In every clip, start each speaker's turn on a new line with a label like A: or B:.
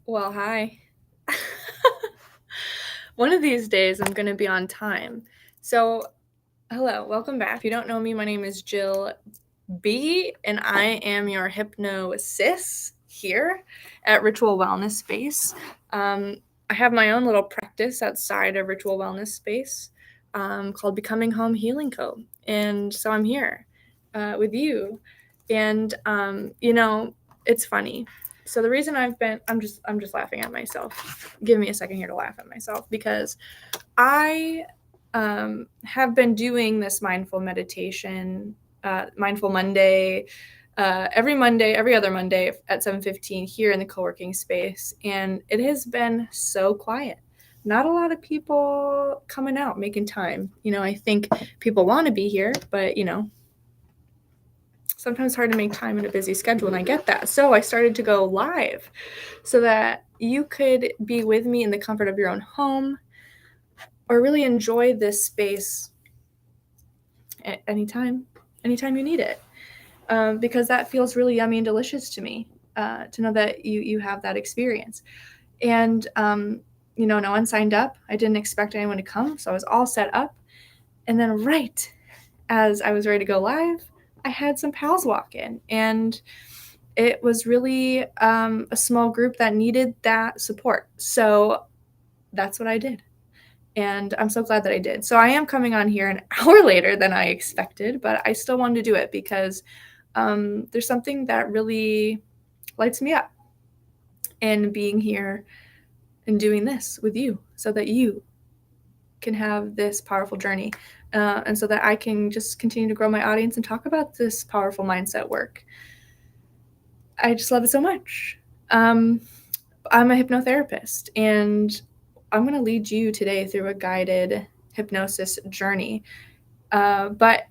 A: Well, hi. One of these days I'm going to be on time. So, hello, welcome back. If you don't know me, my name is Jill B, and I am your hypno-sis here at Ritual Wellness Space. I have my own little practice outside of Ritual Wellness Space called Becoming Home Healing Co. And so I'm here with you. And, it's funny. So the reason I'm just laughing at myself. Give me a second here to laugh at myself because I have been doing this mindful meditation, Mindful Monday, every other Monday at 7:15 here in the co-working space, and it has been so quiet. Not a lot of people coming out, making time. I think people want to be here, but sometimes it's hard to make time in a busy schedule, and I get that. So I started to go live so that you could be with me in the comfort of your own home or really enjoy this space at anytime you need it, because that feels really yummy and delicious to me, to know that you have that experience. And no one signed up. I didn't expect anyone to come, so I was all set up. And then right as I was ready to go live, I had some pals walk in, and it was really a small group that needed that support. So that's what I did. And I'm so glad that I did. So I am coming on here an hour later than I expected, but I still wanted to do it because there's something that really lights me up in being here and doing this with you so that you can have this powerful journey, and so that I can just continue to grow my audience and talk about this powerful mindset work. I just love it so much. I'm a hypnotherapist, and I'm going to lead you today through a guided hypnosis journey. But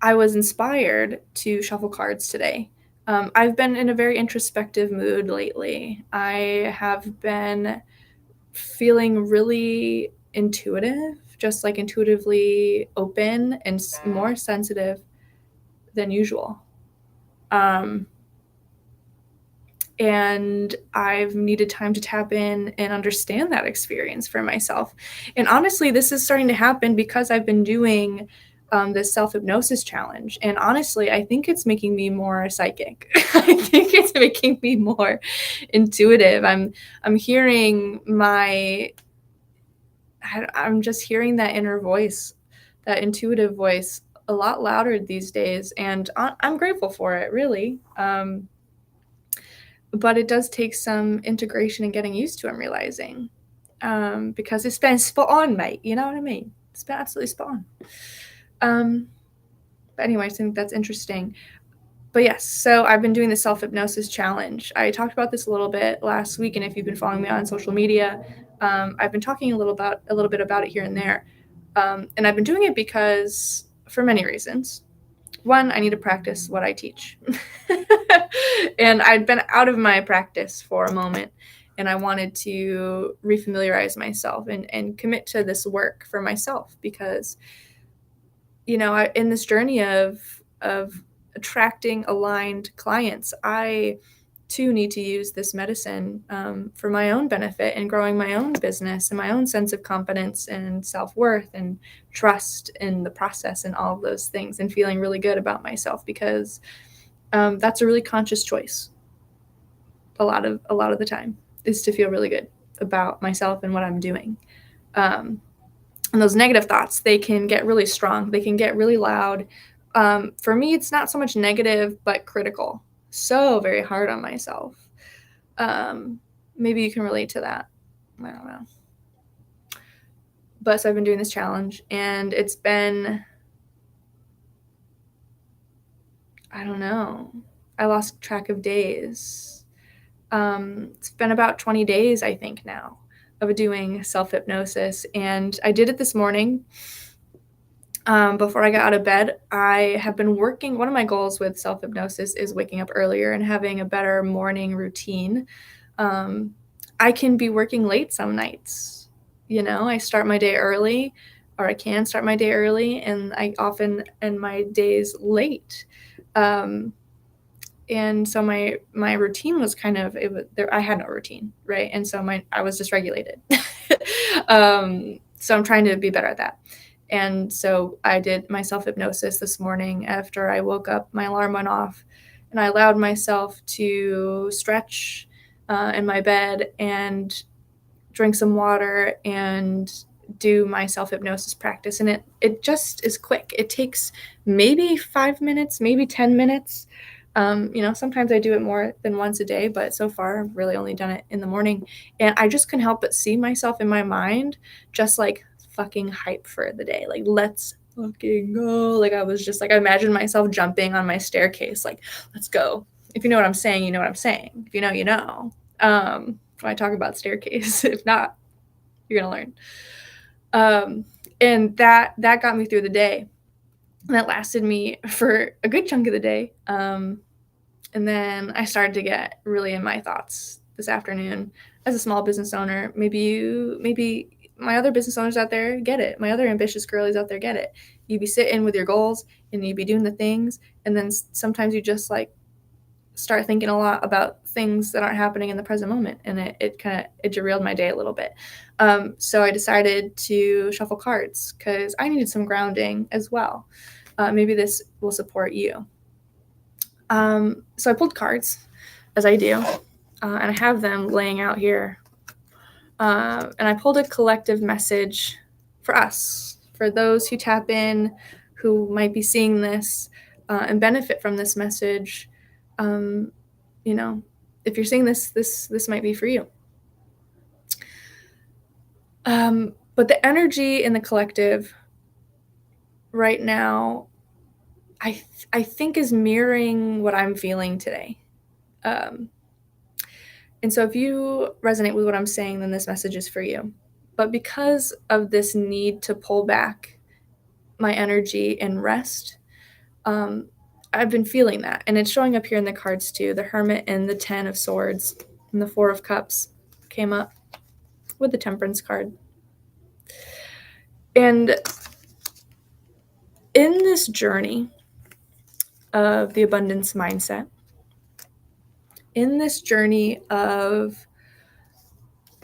A: I was inspired to shuffle cards today. I've been in a very introspective mood lately. I have been feeling really intuitive, just like intuitively open and more sensitive than usual. Um, and I've needed time to tap in and understand that experience for myself. And honestly, this is starting to happen because I've been doing this self-hypnosis challenge. And honestly, I think it's making me more psychic. I think it's making me more intuitive. I'm hearing I'm just hearing that inner voice, that intuitive voice a lot louder these days. And I'm grateful for it, really. But it does take some integration and getting used to, I'm realizing, because it's been spot on, mate. You know what I mean? It's been absolutely spot on. But anyway, I think that's interesting. But yes, so I've been doing the self-hypnosis challenge. I talked about this a little bit last week, and if you've been following me on social media, I've been talking a little bit about it here and there. And I've been doing it because, for many reasons. One, I need to practice what I teach. And I'd been out of my practice for a moment, and I wanted to refamiliarize myself and commit to this work for myself because, in this journey of attracting aligned clients, I too need to use this medicine for my own benefit and growing my own business and my own sense of confidence and self-worth and trust in the process and all of those things, and feeling really good about myself because that's a really conscious choice. A lot of the time is to feel really good about myself and what I'm doing. And those negative thoughts, they can get really strong. They can get really loud. For me, it's not so much negative, but critical. So very hard on myself. Maybe you can relate to that. I don't know. But so I've been doing this challenge, and it's been, I don't know. I lost track of days. It's been about 20 days, I think, now of doing self-hypnosis. And I did it this morning. Before I got out of bed, I have been working. One of my goals with self-hypnosis is waking up earlier and having a better morning routine. I can be working late some nights. I start my day early, or I can start my day early, and I often end my days late. And so my routine was kind of, it was there, I had no routine, right? And so I was dysregulated. So I'm trying to be better at that. And so I did my self hypnosis this morning after I woke up. My alarm went off, and I allowed myself to stretch in my bed and drink some water and do my self hypnosis practice. And it just is quick. It takes maybe 5 minutes, maybe 10 minutes. Sometimes I do it more than once a day, but so far I've really only done it in the morning. And I just couldn't help but see myself in my mind, just like fucking hype for the day. Like, let's fucking go. Like, I was just like, I imagined myself jumping on my staircase, like, let's go. If you know what I'm saying, you know what I'm saying. If you know, you know. When I talk about staircase. If not, you're gonna learn. And that got me through the day. And that lasted me for a good chunk of the day. And then I started to get really in my thoughts this afternoon. As a small business owner, maybe my other business owners out there get it. My other ambitious girlies out there get it. You be sitting with your goals and you be doing the things, and then sometimes you just like start thinking a lot about things that aren't happening in the present moment, and it kind of derailed my day a little bit. So I decided to shuffle cards because I needed some grounding as well. Maybe this will support you. So I pulled cards, as I do, and I have them laying out here. And I pulled a collective message for us, for those who tap in, who might be seeing this and benefit from this message. If you're seeing this might be for you. But the energy in the collective right now, I think is mirroring what I'm feeling today. And so if you resonate with what I'm saying, then this message is for you. But because of this need to pull back my energy and rest, I've been feeling that. And it's showing up here in the cards too. The Hermit and the 10 of Swords and the 4 of Cups came up with the Temperance card. And in this journey of the abundance mindset, in this journey of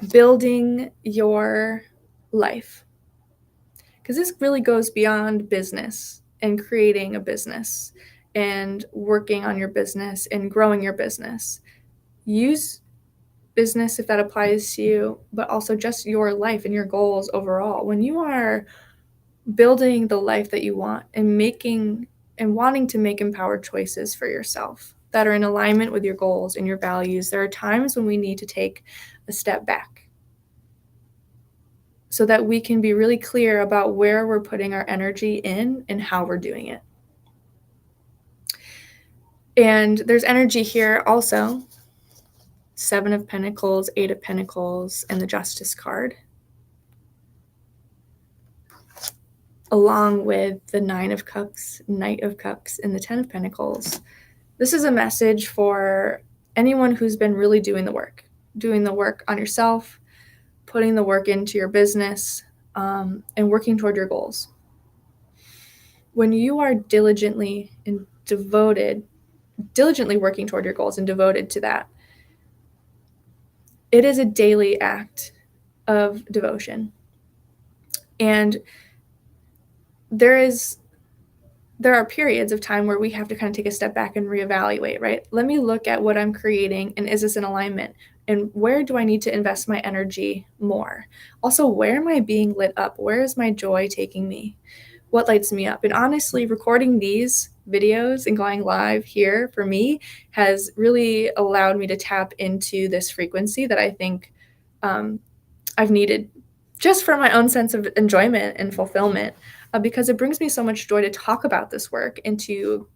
A: building your life, because this really goes beyond business and creating a business and working on your business and growing your business. Use business if that applies to you, but also just your life and your goals overall. When you are building the life that you want and making and wanting to make empowered choices for yourself that are in alignment with your goals and your values, there are times when we need to take a step back so that we can be really clear about where we're putting our energy in and how we're doing it. And there's energy here also. 7 of Pentacles, 8 of Pentacles, and the Justice card, along with the 9 of Cups, Knight of Cups, and the 10 of Pentacles. This is a message for anyone who's been really doing the work on yourself, putting the work into your business, and working toward your goals. When you are diligently working toward your goals and devoted to that, it is a daily act of devotion. And there are periods of time where we have to kind of take a step back and reevaluate, right? Let me look at what I'm creating, and is this in alignment? And where do I need to invest my energy more? Also, where am I being lit up? Where is my joy taking me? What lights me up? And honestly, recording these videos and going live here for me has really allowed me to tap into this frequency that I think I've needed just for my own sense of enjoyment and fulfillment, because it brings me so much joy to talk about this work and to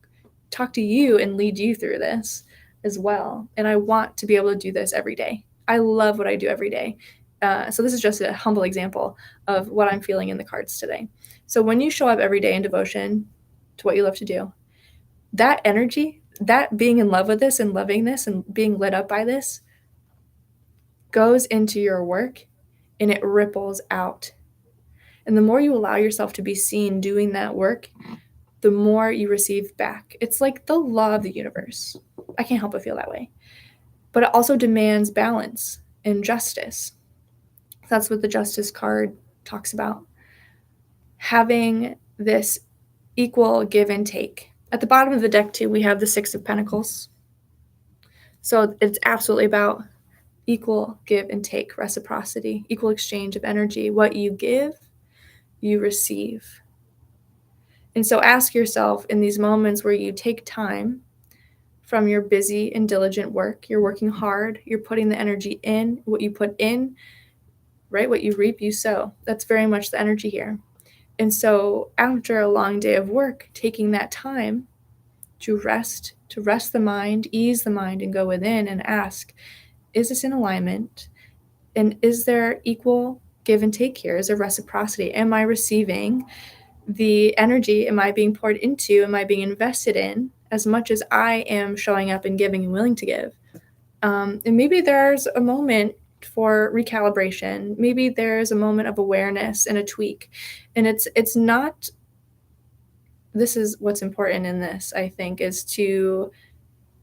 A: talk to you and lead you through this as well. And I want to be able to do this every day. I love what I do every day. So this is just a humble example of what I'm feeling in the cards today. So when you show up every day in devotion to what you love to do, that energy, that being in love with this and loving this and being lit up by this goes into your work and it ripples out. And the more you allow yourself to be seen doing that work, the more you receive back. It's like the law of the universe. I can't help but feel that way. But it also demands balance and justice. That's what the justice card talks about. Having this equal give and take. At the bottom of the deck, too, we have the Six of Pentacles. So it's absolutely about equal give and take, reciprocity, equal exchange of energy. What you give, you receive. And so ask yourself in these moments where you take time from your busy and diligent work, you're working hard, you're putting the energy in, what you put in, right? What you reap, you sow. That's very much the energy here. And so after a long day of work, taking that time to rest the mind, ease the mind, and go within and ask, is this in alignment? And is there equal give and take here? Is there reciprocity? Am I receiving the energy? Am I being poured into? Am I being invested in as much as I am showing up and giving and willing to give? And maybe there's a moment for recalibration. Maybe there's a moment of awareness and a tweak. And it's not, this is what's important in this, I think, is to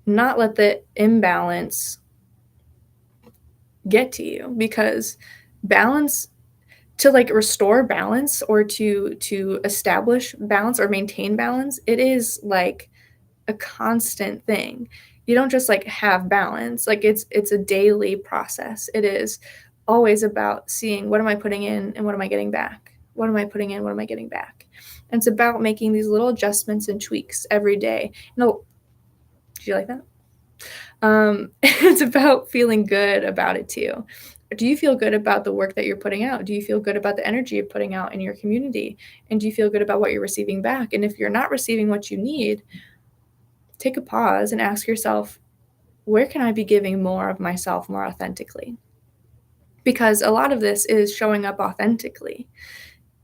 A: not let the imbalance get to you, because balance, to like restore balance or to establish balance or maintain balance, it is like a constant thing. You don't just like have balance. Like it's a daily process. It is always about seeing, what am I putting in and what am I getting back? What am I putting in? What am I getting back? And it's about making these little adjustments and tweaks every day. No, did you like that? It's about feeling good about it too. Do you feel good about the work that you're putting out? Do you feel good about the energy you're putting out in your community? And do you feel good about what you're receiving back? And if you're not receiving what you need, take a pause and ask yourself, where can I be giving more of myself more authentically? Because a lot of this is showing up authentically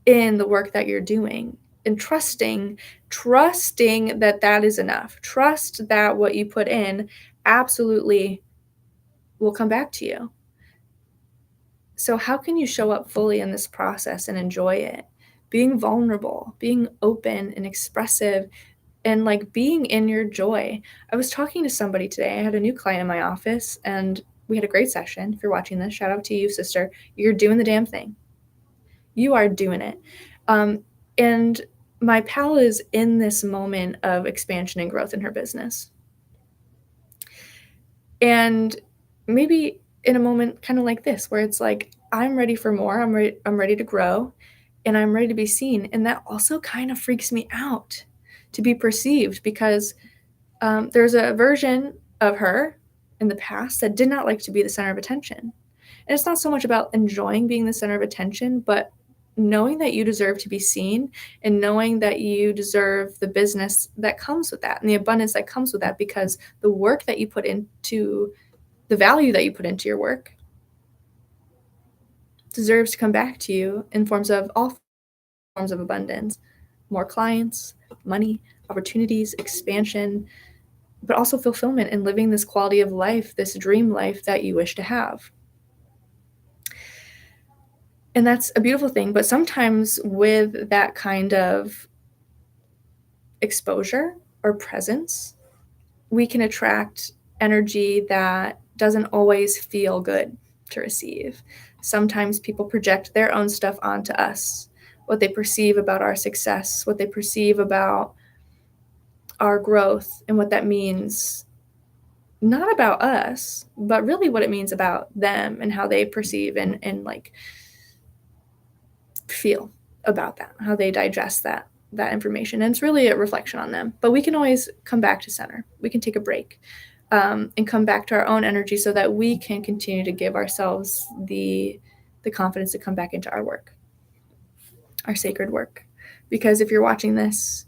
A: in the work that you're doing and trusting that that is enough. Trust that what you put in absolutely will come back to you. So how can you show up fully in this process and enjoy it? Being vulnerable, being open and expressive, and like being in your joy. I was talking to somebody today. I had a new client in my office and we had a great session. If you're watching this, shout out to you, sister. You're doing the damn thing. You are doing it. And my pal is in this moment of expansion and growth in her business. And maybe in a moment kind of like this, where it's like, I'm ready for more. I'm ready to grow and I'm ready to be seen. And that also kind of freaks me out to be perceived, because there's a version of her in the past that did not like to be the center of attention. And it's not so much about enjoying being the center of attention, but knowing that you deserve to be seen and knowing that you deserve the business that comes with that and the abundance that comes with that, because the work that you put into, the value that you put into your work deserves to come back to you in forms of all forms of abundance, more clients, money, opportunities, expansion, but also fulfillment in living this quality of life, this dream life that you wish to have. And that's a beautiful thing. But sometimes with that kind of exposure or presence, we can attract energy that doesn't always feel good to receive. Sometimes people project their own stuff onto us, what they perceive about our success, what they perceive about our growth, and what that means, not about us, but really what it means about them and how they perceive and like feel about that, how they digest that information. And it's really a reflection on them. But we can always come back to center. We can take a break and come back to our own energy so that we can continue to give ourselves the confidence to come back into our work, our sacred work. Because if you're watching this,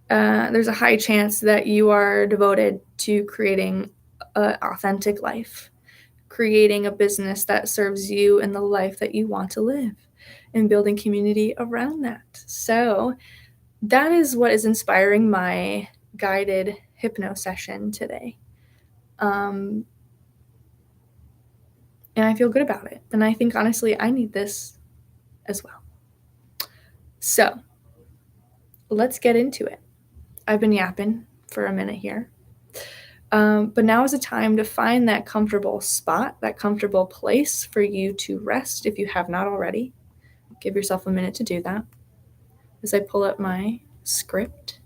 A: there's a high chance that you are devoted to creating an authentic life, creating a business that serves you and the life that you want to live, and building community around that. So that is what is inspiring my guided hypno session today. And I feel good about it. And I think, honestly, I need this as well. So let's get into it. I've been yapping for a minute here. But now is the time to find that comfortable spot, that comfortable place for you to rest if you have not already. Give yourself a minute to do that. As I pull up my script.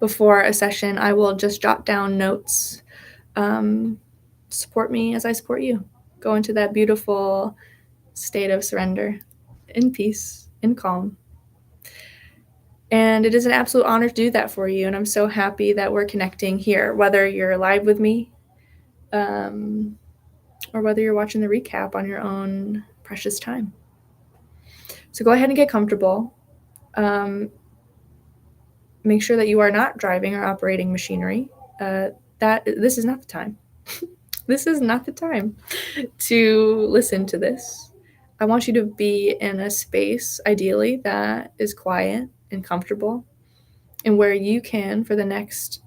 A: Before a session, I will just jot down notes. Support me as I support you. Go into that beautiful state of surrender, in peace, in calm. And it is an absolute honor to do that for you. And I'm so happy that we're connecting here, whether you're live with me or whether you're watching the recap on your own precious time. So go ahead and get comfortable. Make sure that you are not driving or operating machinery. This is not the time. This is not the time to listen to this. I want you to be in a space, ideally, that is quiet and comfortable, and where you can, for the next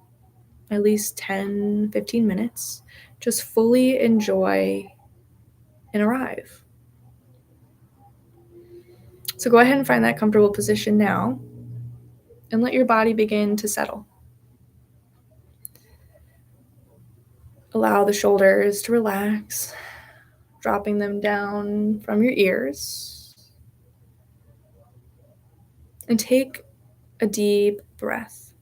A: at least 10, 15 minutes, just fully enjoy and arrive. So go ahead and find that comfortable position now and let your body begin to settle. Allow the shoulders to relax, dropping them down from your ears. And take a deep breath.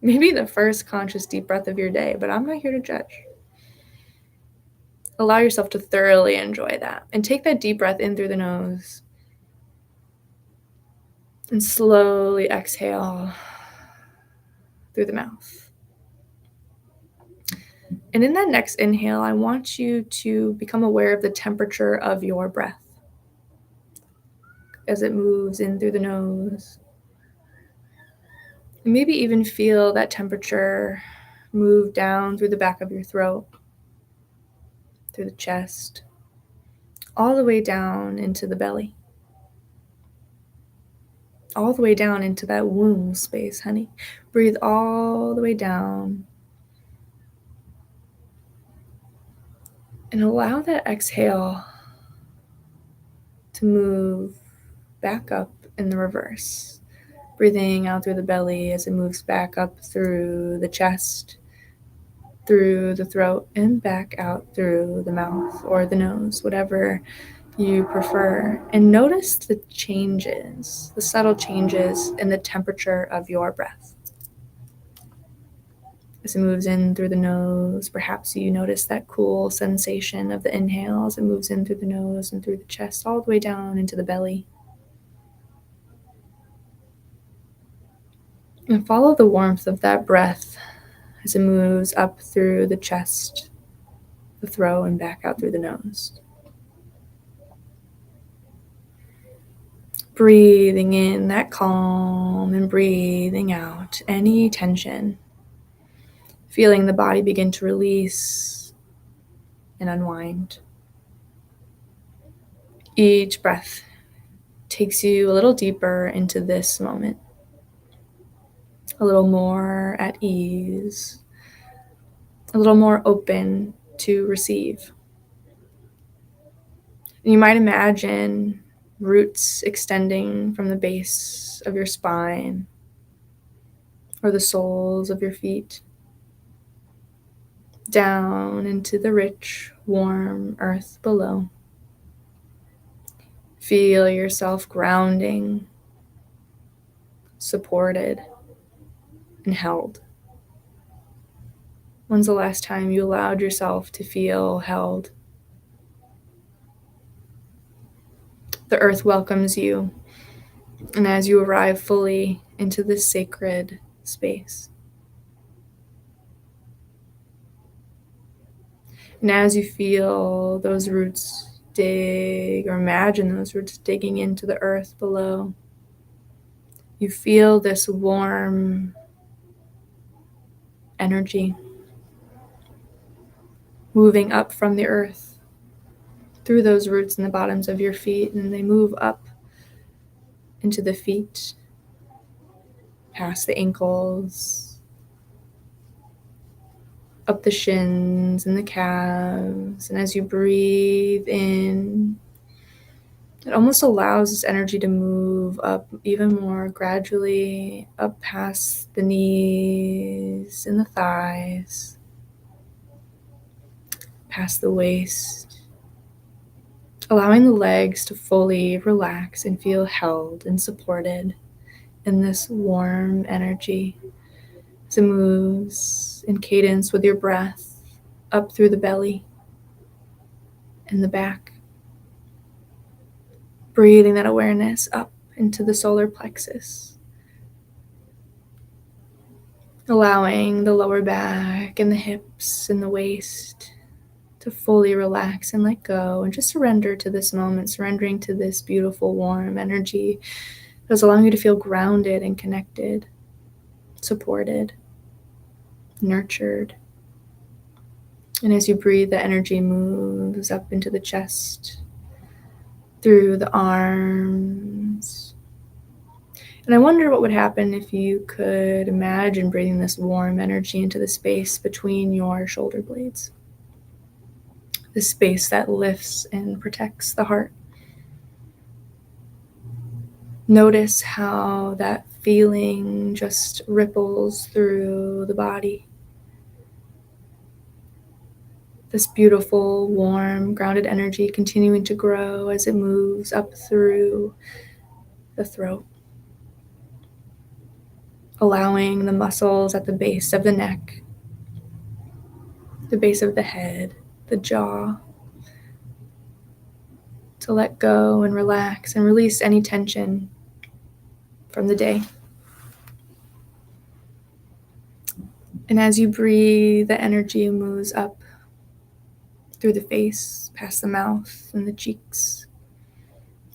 A: Maybe the first conscious deep breath of your day, but I'm not here to judge. Allow yourself to thoroughly enjoy that. And take that deep breath in through the nose. And slowly exhale through the mouth. And in that next inhale, I want you to become aware of the temperature of your breath as it moves in through the nose. And maybe even feel that temperature move down through the back of your throat, through the chest, all the way down into the belly. All the way down into that womb space, honey. Breathe all the way down. And allow that exhale to move back up in the reverse. Breathing out through the belly as it moves back up through the chest, through the throat, and back out through the mouth or the nose, whatever you prefer. And notice the changes, the subtle changes in the temperature of your breath. As it moves in through the nose, perhaps you notice that cool sensation of the inhale as it moves in through the nose and through the chest, all the way down into the belly. And follow the warmth of that breath as it moves up through the chest, the throat, and back out through the nose. Breathing in that calm and breathing out any tension. Feeling the body begin to release and unwind. Each breath takes you a little deeper into this moment. A little more at ease. A little more open to receive. And you might imagine roots extending from the base of your spine or the soles of your feet down into the rich, warm earth below. Feel yourself grounding, supported, and held. When's the last time you allowed yourself to feel held? The earth welcomes you, and as you arrive fully into this sacred space, and as you feel those roots dig, or imagine those roots digging into the earth below, you feel this warm energy moving up from the earth through those roots in the bottoms of your feet, and they move up into the feet, past the ankles, up the shins and the calves. And as you breathe in, It almost allows this energy to move up even more gradually, up past the knees and the thighs, past the waist, allowing the legs to fully relax and feel held and supported in this warm energy as it moves in cadence with your breath up through the belly and the back. Breathing that awareness up into the solar plexus, allowing the lower back and the hips and the waist to fully relax and let go and just surrender to this moment, surrendering to this beautiful, warm energy that's allowing you to feel grounded and connected, supported, nurtured. And as you breathe, the energy moves up into the chest, through the arms. And I wonder what would happen if you could imagine breathing this warm energy into the space between your shoulder blades, the space that lifts and protects the heart. Notice how that feeling just ripples through the body. This beautiful, warm, grounded energy continuing to grow as it moves up through the throat, allowing the muscles at the base of the neck, the base of the head, the jaw, to let go and relax and release any tension from the day. And as you breathe, the energy moves up through the face, past the mouth and the cheeks,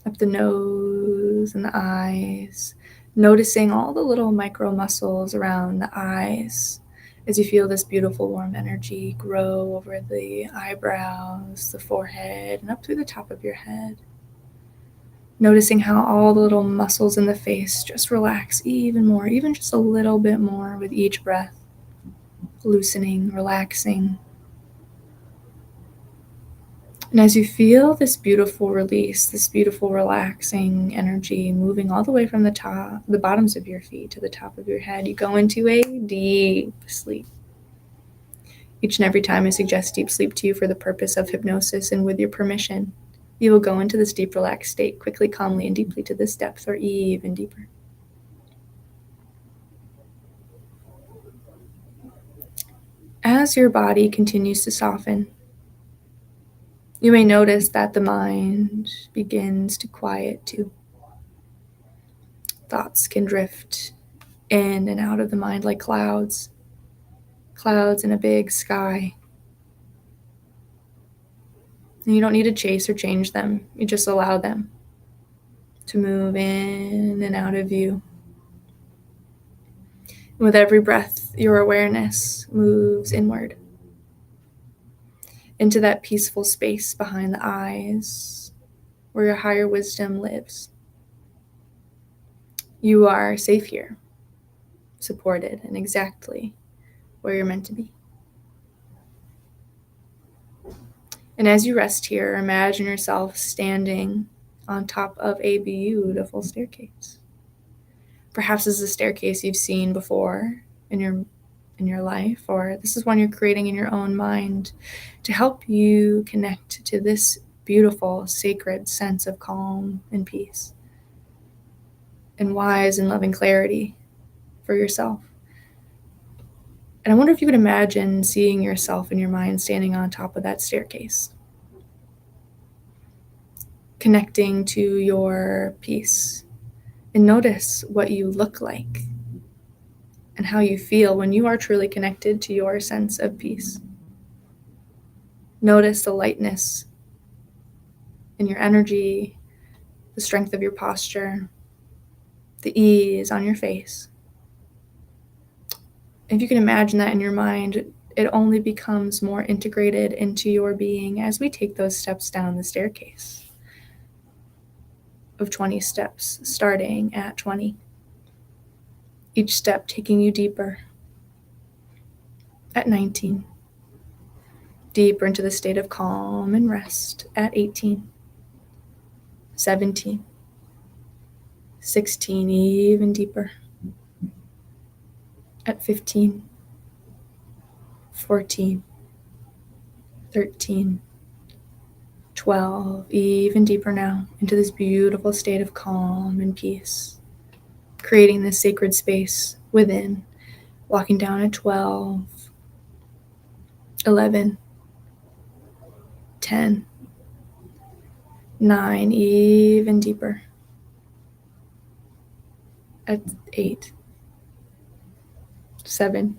A: up the nose and the eyes, noticing all the little micro muscles around the eyes as you feel this beautiful warm energy grow over the eyebrows, the forehead, and up through the top of your head. Noticing how all the little muscles in the face just relax even more, even just a little bit more with each breath, loosening, relaxing. And as you feel this beautiful release, this beautiful relaxing energy moving all the way from the bottoms of your feet to the top of your head, you go into a deep sleep. Each and every time I suggest deep sleep to you for the purpose of hypnosis and with your permission, you will go into this deep relaxed state quickly, calmly, and deeply to this depth or even deeper. As your body continues to soften, you may notice that the mind begins to quiet too. Thoughts can drift in and out of the mind like clouds in a big sky. And you don't need to chase or change them. You just allow them to move in and out of you. And with every breath, your awareness moves inward into that peaceful space behind the eyes where your higher wisdom lives. You are safe here, supported, and exactly where you're meant to be. And as you rest here, imagine yourself standing on top of a beautiful staircase. Perhaps this is a staircase you've seen before in your life, or this is one you're creating in your own mind to help you connect to this beautiful, sacred sense of calm and peace and wise and loving clarity for yourself. And I wonder if you could imagine seeing yourself in your mind standing on top of that staircase, connecting to your peace. And notice what you look like and how you feel when you are truly connected to your sense of peace. Notice the lightness in your energy, the strength of your posture, the ease on your face. If you can imagine that in your mind, it only becomes more integrated into your being as we take those steps down the staircase of 20 steps, starting at 20. Each step taking you deeper at 19. Deeper into the state of calm and rest at 18. 17, 16, even deeper. At 15, 14, 13, 12, even deeper now, into this beautiful state of calm and peace, creating this sacred space within, walking down at 12, 11, 10, 9, even deeper, at 8, 7,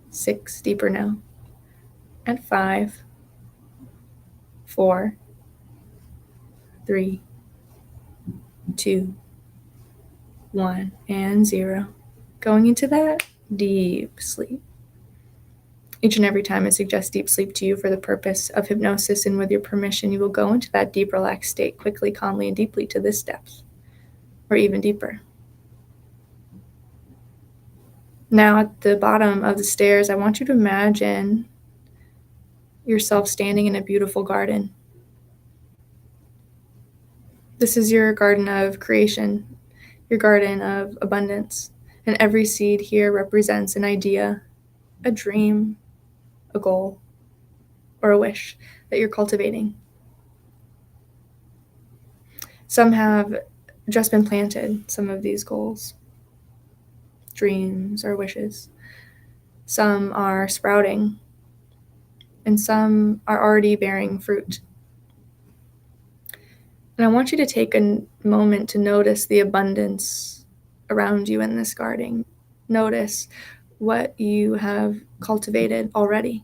A: 6, deeper now, at 5, 4, 3, 2, 1, and 0. Going into that deep sleep. Each and every time I suggest deep sleep to you for the purpose of hypnosis, and with your permission, you will go into that deep, relaxed state quickly, calmly, and deeply to this depth, or even deeper. Now, at the bottom of the stairs, I want you to imagine yourself standing in a beautiful garden. This is your garden of creation, your garden of abundance, and every seed here represents an idea, a dream, a goal, or a wish that you're cultivating. Some have just been planted, some of these goals, dreams, or wishes. Some are sprouting, and some are already bearing fruit. And I want you to take a moment to notice the abundance around you in this garden. Notice what you have cultivated already.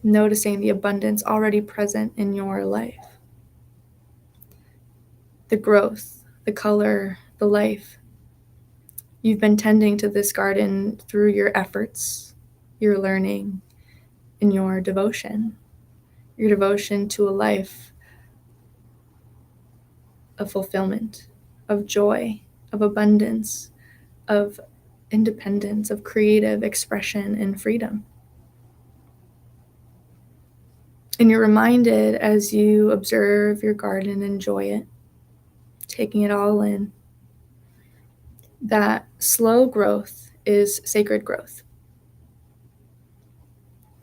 A: Noticing the abundance already present in your life. The growth, the color, the life. You've been tending to this garden through your efforts, your learning, and your devotion. Your devotion to a life of fulfillment, of joy, of abundance, of independence, of creative expression and freedom. And you're reminded as you observe your garden and enjoy it, taking it all in, that slow growth is sacred growth.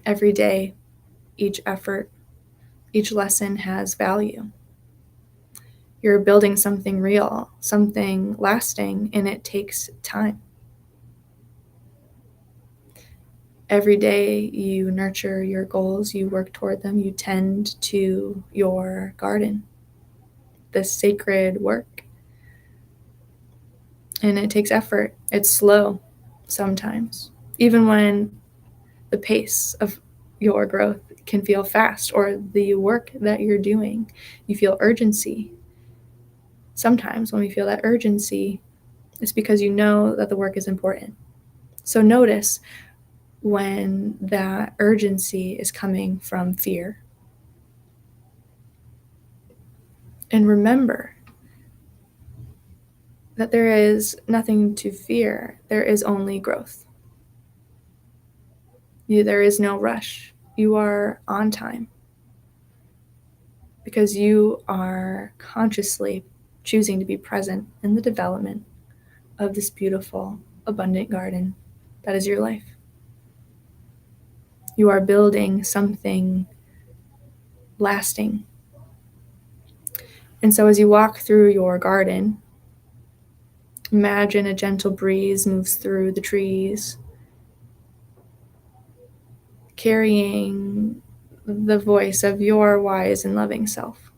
A: Every day, each effort, each lesson has value. You're building something real, something lasting, and it takes time. Every day you nurture your goals, you work toward them, you tend to your garden, this sacred work. And it takes effort. It's slow sometimes, even when the pace of your growth can feel fast, or the work that you're doing, you feel urgency. Sometimes when we feel that urgency, it's because you know that the work is important. So notice when that urgency is coming from fear. And remember that there is nothing to fear. There is only growth. There is no rush. You are on time because you are consciously choosing to be present in the development of this beautiful, abundant garden that is your life. You are building something lasting. And so as you walk through your garden, imagine a gentle breeze moves through the trees, carrying the voice of your wise and loving self.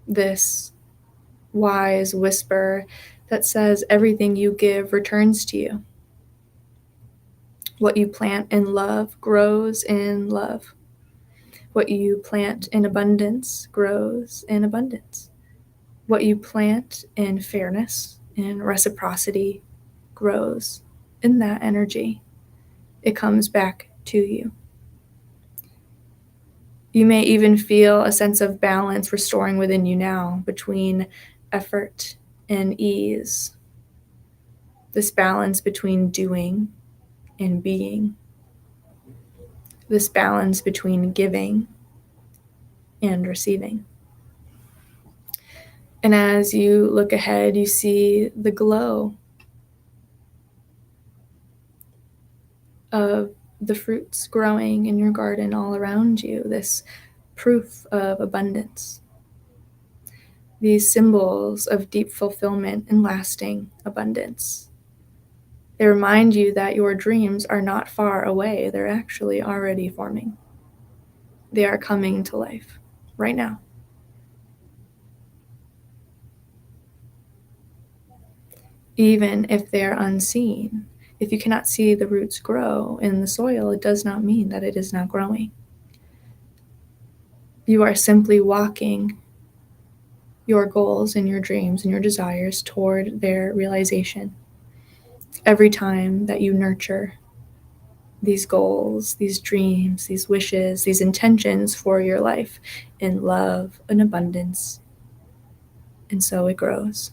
A: This wise whisper that says everything you give returns to you. What you plant in love grows in love. What you plant in abundance grows in abundance. What you plant in fairness and reciprocity grows in that energy. It comes back to you. You may even feel a sense of balance restoring within you now between effort and ease. This balance between doing and being. This balance between giving and receiving. And as you look ahead, you see the glow of the fruits growing in your garden all around you, this proof of abundance, these symbols of deep fulfillment and lasting abundance. They remind you that your dreams are not far away, they're actually already forming. They are coming to life right now. Even if they're unseen, if you cannot see the roots grow in the soil, it does not mean that it is not growing. You are simply walking your goals and your dreams and your desires toward their realization. Every time that you nurture these goals, these dreams, these wishes, these intentions for your life in love and abundance, and so it grows.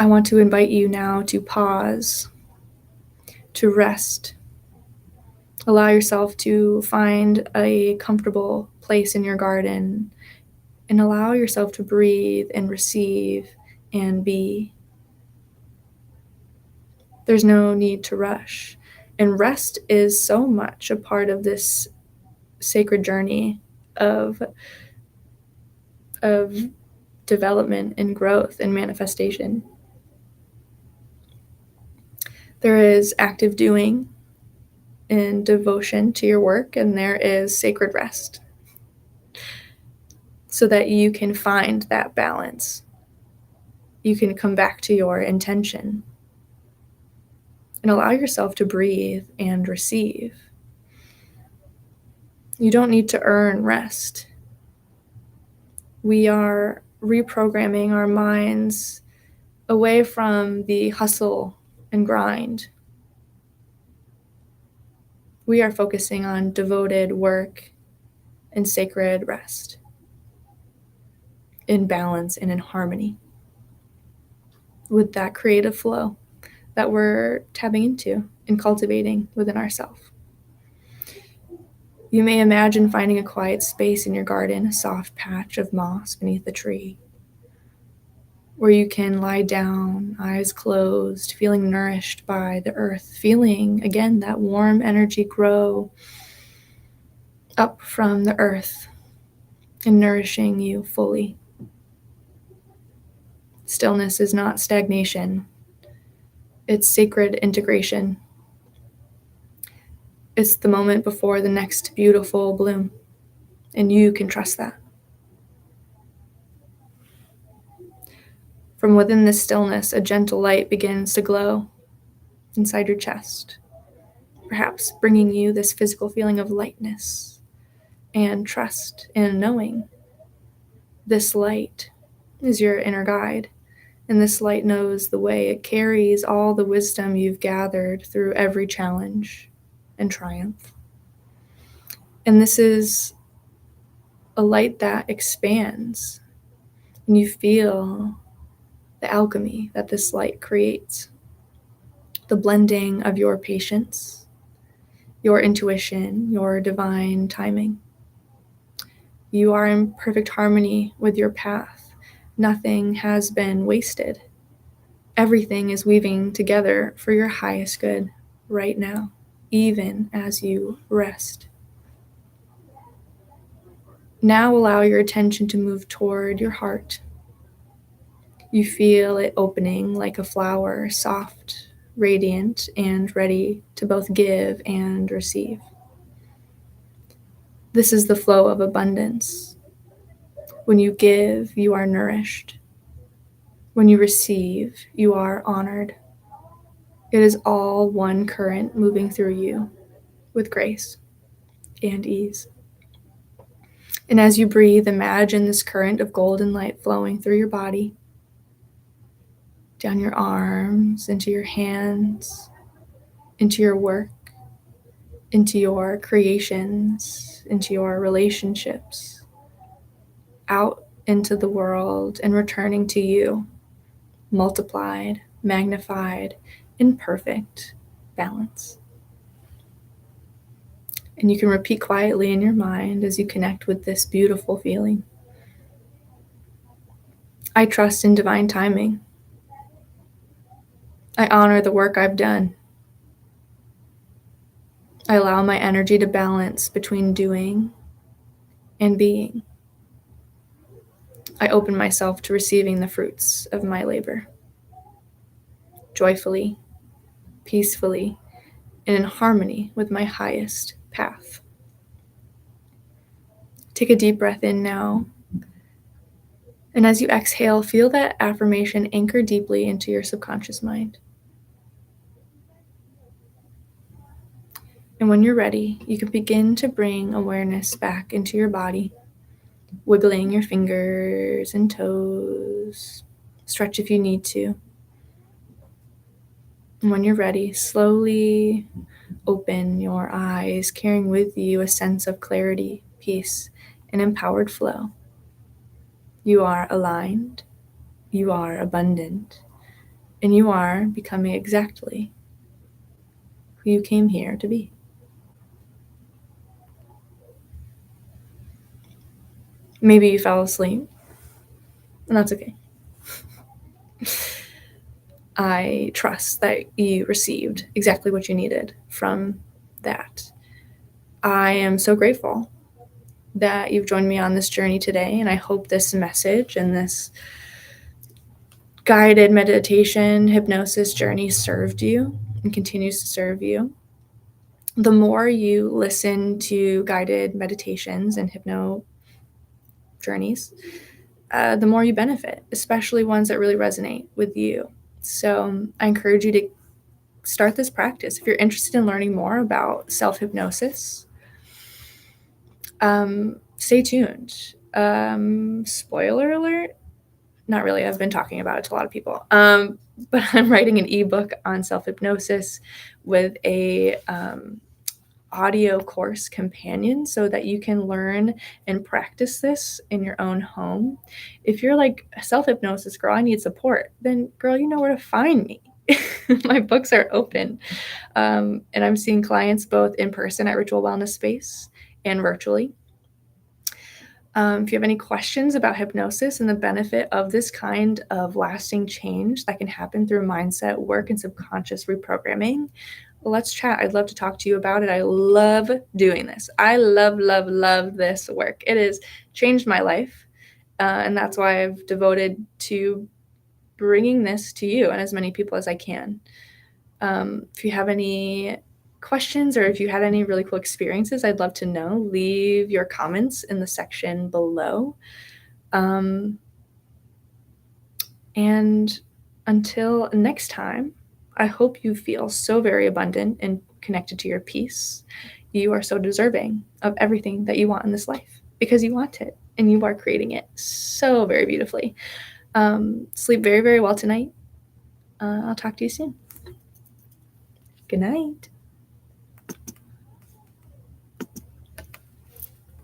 A: I want to invite you now to pause, to rest. Allow yourself to find a comfortable place in your garden and allow yourself to breathe and receive and be. There's no need to rush. And rest is so much a part of this sacred journey of development and growth and manifestation. There is active doing and devotion to your work, and there is sacred rest so that you can find that balance. You can come back to your intention and allow yourself to breathe and receive. You don't need to earn rest. We are reprogramming our minds away from the hustle and grind. We are focusing on devoted work and sacred rest, in balance and in harmony with that creative flow that we're tapping into and cultivating within ourselves. You may imagine finding a quiet space in your garden, a soft patch of moss beneath a tree, where you can lie down, eyes closed, feeling nourished by the earth, feeling, again, that warm energy grow up from the earth and nourishing you fully. Stillness is not stagnation. It's sacred integration. It's the moment before the next beautiful bloom, and you can trust that. From within this stillness, a gentle light begins to glow inside your chest, perhaps bringing you this physical feeling of lightness and trust and knowing. This light is your inner guide, and this light knows the way. It carries all the wisdom you've gathered through every challenge and triumph. And this is a light that expands, and you feel the alchemy that this light creates, the blending of your patience, your intuition, your divine timing. You are in perfect harmony with your path. Nothing has been wasted. Everything is weaving together for your highest good right now, even as you rest. Now allow your attention to move toward your heart. You feel it opening like a flower, soft, radiant, and ready to both give and receive. This is the flow of abundance. When you give, you are nourished. When you receive, you are honored. It is all one current moving through you with grace and ease. And as you breathe, imagine this current of golden light flowing through your body, down your arms, into your hands, into your work, into your creations, into your relationships, out into the world and returning to you, multiplied, magnified, in perfect balance. And you can repeat quietly in your mind as you connect with this beautiful feeling. I trust in divine timing. I honor the work I've done. I allow my energy to balance between doing and being. I open myself to receiving the fruits of my labor, joyfully, peacefully, and in harmony with my highest path. Take a deep breath in now. And as you exhale, feel that affirmation anchor deeply into your subconscious mind. And when you're ready, you can begin to bring awareness back into your body, wiggling your fingers and toes. Stretch if you need to. And when you're ready, slowly open your eyes, carrying with you a sense of clarity, peace, and empowered flow. You are aligned, you are abundant, and you are becoming exactly who you came here to be. Maybe you fell asleep, and that's okay. I trust that you received exactly what you needed from that. I am so grateful that you've joined me on this journey today, and I hope this message and this guided meditation hypnosis journey served you and continues to serve you. The more you listen to guided meditations and hypno journeys, the more you benefit, especially ones that really resonate with you. So I encourage you to start this practice. If you're interested in learning more about self-hypnosis, stay tuned. Spoiler alert, not really. I've been talking about it to a lot of people. But I'm writing an ebook on self-hypnosis with a audio course companion so that you can learn and practice this in your own home. If you're like, self-hypnosis, girl, I need support, then girl, you know where to find me. My books are open. And I'm seeing clients both in person at Ritual Wellness Space and virtually. If you have any questions about hypnosis and the benefit of this kind of lasting change that can happen through mindset work and subconscious reprogramming, let's chat. I'd love to talk to you about it. I love doing this. I love, love, love this work. It has changed my life. And that's why I've devoted to bringing this to you and as many people as I can. If you have any questions or if you had any really cool experiences, I'd love to know. Leave your comments in the section below. And until next time, I hope you feel so very abundant and connected to your peace. You are so deserving of everything that you want in this life because you want it and you are creating it so very beautifully. Sleep very, very well tonight. I'll talk to you soon. Good night.